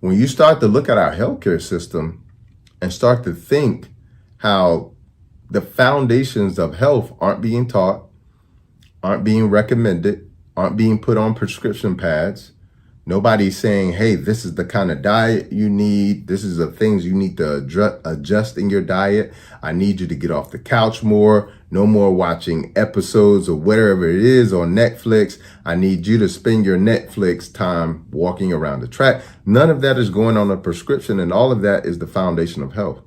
When you start to look at our healthcare system and start to think how the foundations of health aren't being taught, aren't being recommended, aren't being put on prescription pads. Nobody's saying, hey, this is the kind of diet you need. This is the things you need to adjust in your diet. I need you to get off the couch more. No more watching episodes of whatever it is on Netflix. I need you to spend your Netflix time walking around the track. None of that is going on a prescription, and all of that is the foundation of health.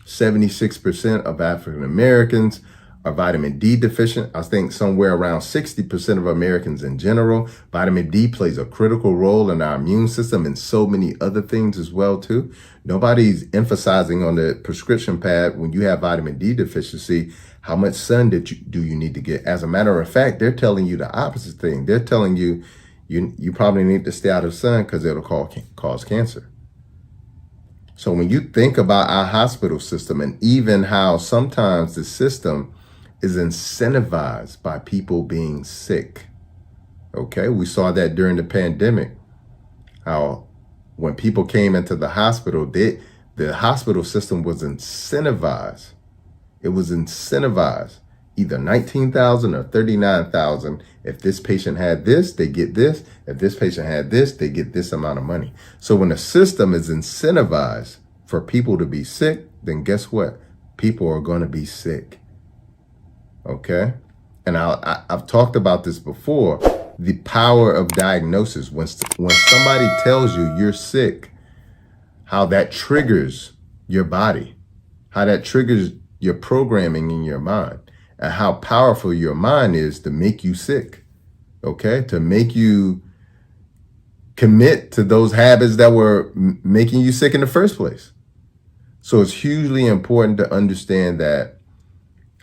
76% of African Americans are vitamin D deficient. I think somewhere around 60% of Americans in general. Vitamin D plays a critical role in our immune system and so many other things as well too. Nobody's emphasizing on the prescription pad when you have vitamin D deficiency, how much sun do you need to get? As a matter of fact, they're telling you the opposite thing. They're telling you you probably need to stay out of the sun because it'll cause cancer. So when you think about our hospital system and even how sometimes the system is incentivized by people being sick. Okay, we saw that during the pandemic, how when people came into the hospital, the hospital system was incentivized. It was incentivized, either 19,000 or 39,000. If this patient had this, they get this. If this patient had this, they get this amount of money. So when a system is incentivized for people to be sick, then guess what? People are going to be sick. Okay. And I've talked about this before, the power of diagnosis. When somebody tells you you're sick, how that triggers your body, how that triggers your programming in your mind, and how powerful your mind is to make you sick. Okay. To make you commit to those habits that were making you sick in the first place. So it's hugely important to understand that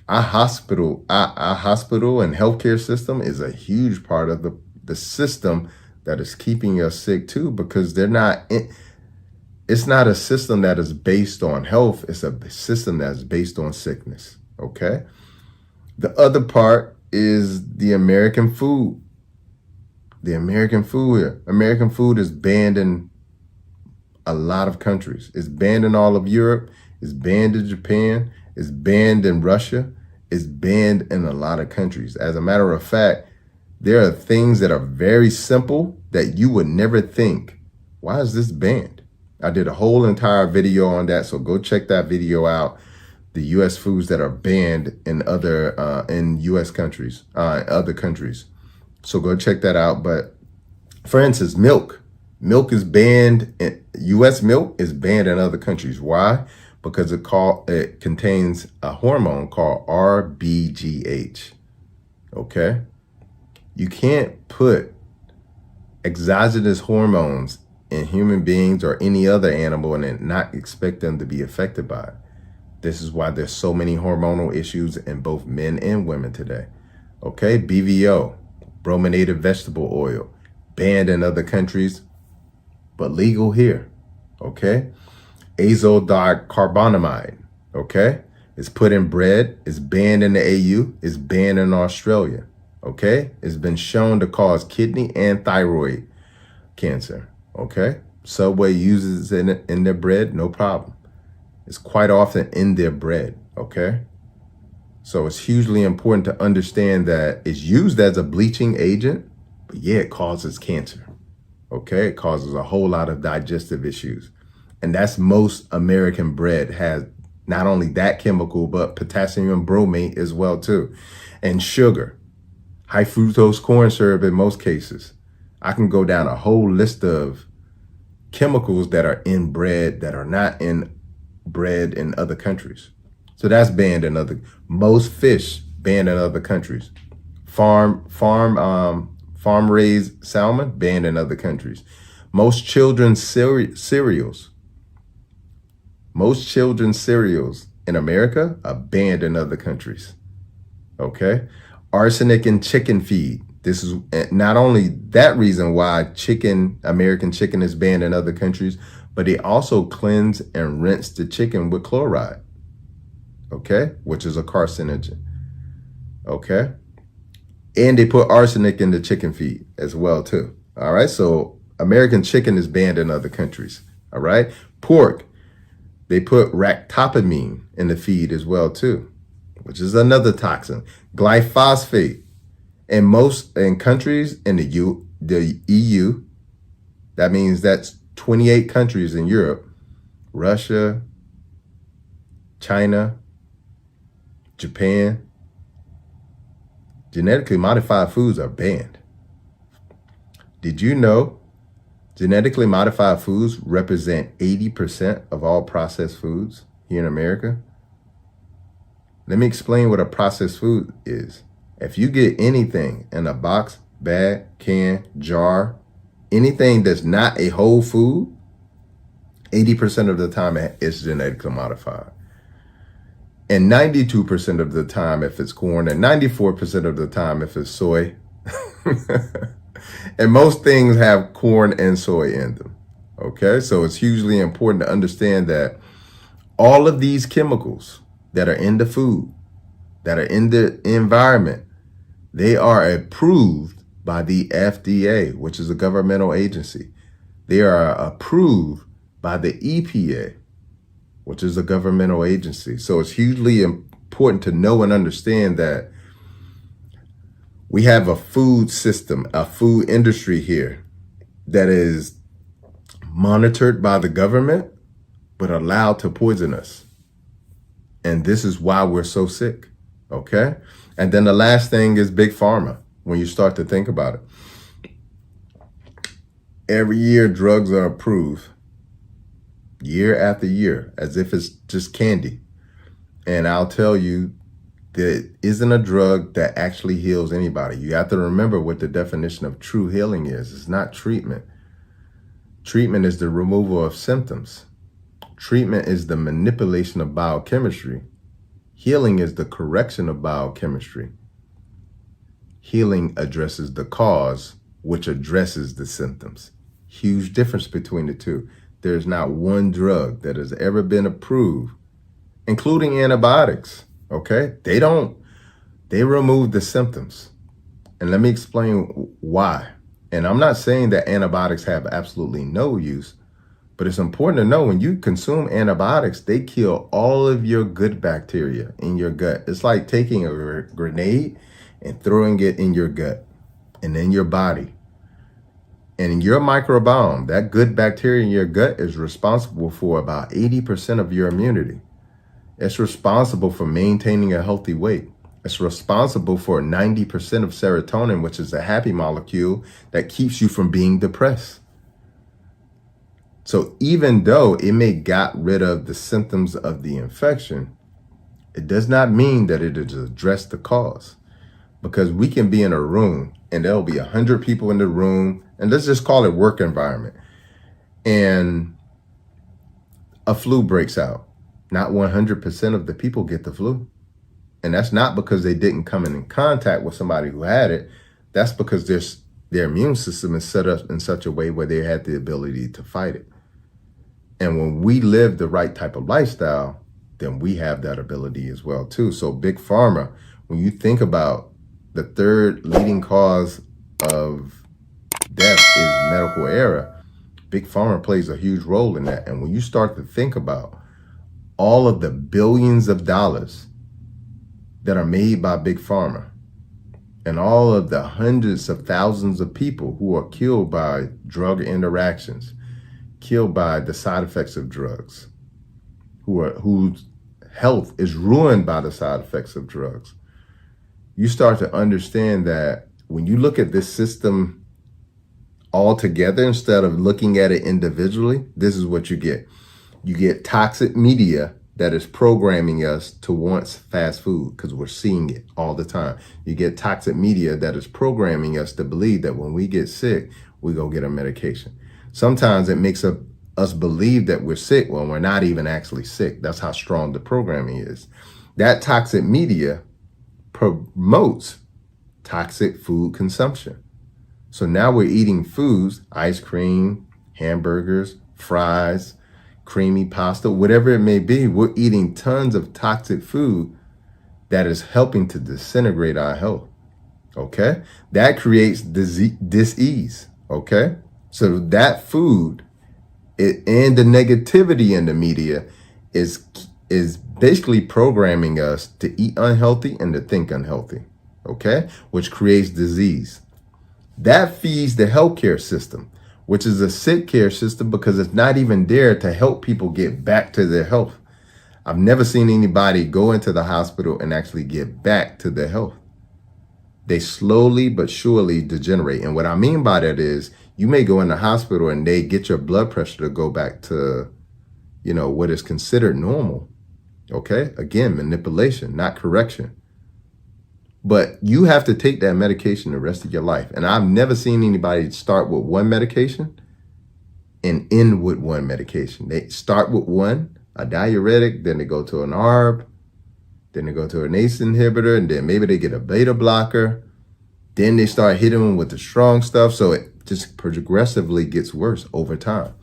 our hospital and healthcare system is a huge part of the system that is keeping us sick too, because it's not a system that is based on health. It's a system that's based on sickness. Okay. The other part is the American food. The American food here. American food is banned in a lot of countries. It's banned in all of Europe. It's banned in Japan. It's banned in Russia. It's banned in a lot of countries. As a matter of fact, there are things that are very simple that you would never think, why is this banned? I did a whole entire video on that, so go check that video out. The U.S. foods that are banned in in U.S. countries, other countries. So go check that out. But for instance, milk is banned. U.S. milk is banned in other countries. Why? Because it contains a hormone called RBGH. Okay? You can't put exogenous hormones in human beings or any other animal and not expect them to be affected by it. This is why there's so many hormonal issues in both men and women today. Okay? BVO, brominated vegetable oil, banned in other countries, but legal here. Okay? Azodicarbonamide, okay? It's put in bread. It's banned in the AU. It's banned in Australia, okay? It's been shown to cause kidney and thyroid cancer, okay? Subway uses it in their bread, no problem. It's quite often in their bread, okay? So it's hugely important to understand that it's used as a bleaching agent, but yeah, it causes cancer, okay? It causes a whole lot of digestive issues. And that's most American bread has not only that chemical, but potassium bromate as well too. And sugar, high fructose corn syrup in most cases. I can go down a whole list of chemicals that are in bread that are not in bread in other countries. So that's banned in most fish banned in other countries. Farm raised salmon banned in other countries. Most children's cereals in America are banned in other countries. Okay? Arsenic in chicken feed. This is not only that reason why American chicken is banned in other countries, but they also cleanse and rinse the chicken with chloride. Okay? Which is a carcinogen. Okay? And they put arsenic in the chicken feed as well too. All right? So American chicken is banned in other countries. All right. Pork, they put ractopamine in the feed as well too, which is another toxin. Glyphosate, in countries in the EU, that means that's 28 countries in Europe, Russia, China, Japan. Genetically modified foods are banned. Did you know genetically modified foods represent 80% of all processed foods here in America? Let me explain what a processed food is. If you get anything in a box, bag, can, jar, anything that's not a whole food, 80% of the time it's genetically modified. And 92% of the time if it's corn, and 94% of the time if it's soy. And most things have corn and soy in them. Okay, so it's hugely important to understand that all of these chemicals that are in the food, that are in the environment, they are approved by the FDA, which is a governmental agency. They are approved by the EPA, which is a governmental agency. So it's hugely important to know and understand that we have a food system, a food industry here that is monitored by the government, but allowed to poison us. And this is why we're so sick, okay? And then the last thing is big pharma, when you start to think about it. Every year, drugs are approved, year after year, as if it's just candy. And I'll tell you, there isn't a drug that actually heals anybody. You have to remember what the definition of true healing is. It's not treatment. Treatment is the removal of symptoms. Treatment is the manipulation of biochemistry. Healing is the correction of biochemistry. Healing addresses the cause, which addresses the symptoms. Huge difference between the two. There's not one drug that has ever been approved, including antibiotics. Okay, they remove the symptoms. And let me explain why. And I'm not saying that antibiotics have absolutely no use, but it's important to know when you consume antibiotics, they kill all of your good bacteria in your gut. It's like taking a grenade and throwing it in your gut and in your body. And in your microbiome, that good bacteria in your gut is responsible for about 80% of your immunity. It's responsible for maintaining a healthy weight. It's responsible for 90% of serotonin, which is a happy molecule that keeps you from being depressed. So even though it may got rid of the symptoms of the infection, it does not mean that it has addressed the cause. Because we can be in a room and there'll be 100 people in the room, and let's just call it work environment, and a flu breaks out. Not 100% of the people get the flu. And that's not because they didn't come in contact with somebody who had it. That's because their immune system is set up in such a way where they had the ability to fight it. And when we live the right type of lifestyle, then we have that ability as well too. So big pharma, when you think about the third leading cause of death is medical error, big pharma plays a huge role in that. And when you start to think about all of the billions of dollars that are made by big pharma and all of the hundreds of thousands of people who are killed by drug interactions, killed by the side effects of drugs, whose health is ruined by the side effects of drugs, you start to understand that when you look at this system all together instead of looking at it individually, this is what you get. You get toxic media that is programming us to want fast food because we're seeing it all the time. You get toxic media that is programming us to believe that when we get sick, we go get a medication. Sometimes it makes us believe that we're sick when we're not even actually sick. That's how strong the programming is. That toxic media promotes toxic food consumption. So now we're eating foods, ice cream, hamburgers, fries, creamy pasta, whatever it may be. We're eating tons of toxic food that is helping to disintegrate our health. Okay? That creates disease. Okay? So that food and the negativity in the media is basically programming us to eat unhealthy and to think unhealthy, okay? Which creates disease. That feeds the healthcare system, which is a sick care system because it's not even there to help people get back to their health. I've never seen anybody go into the hospital and actually get back to their health. They slowly but surely degenerate. And what I mean by that is you may go in the hospital and they get your blood pressure to go back to, what is considered normal. Okay. Again, manipulation, not correction. But you have to take that medication the rest of your life. And I've never seen anybody start with one medication and end with one medication. They start with one, a diuretic, then they go to an ARB, then they go to an ACE inhibitor, and then maybe they get a beta blocker. Then they start hitting them with the strong stuff. So it just progressively gets worse over time.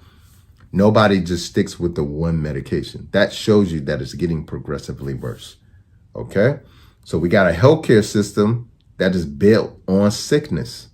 Nobody just sticks with the one medication. That shows you that it's getting progressively worse. Okay? So we got a healthcare system that is built on sickness.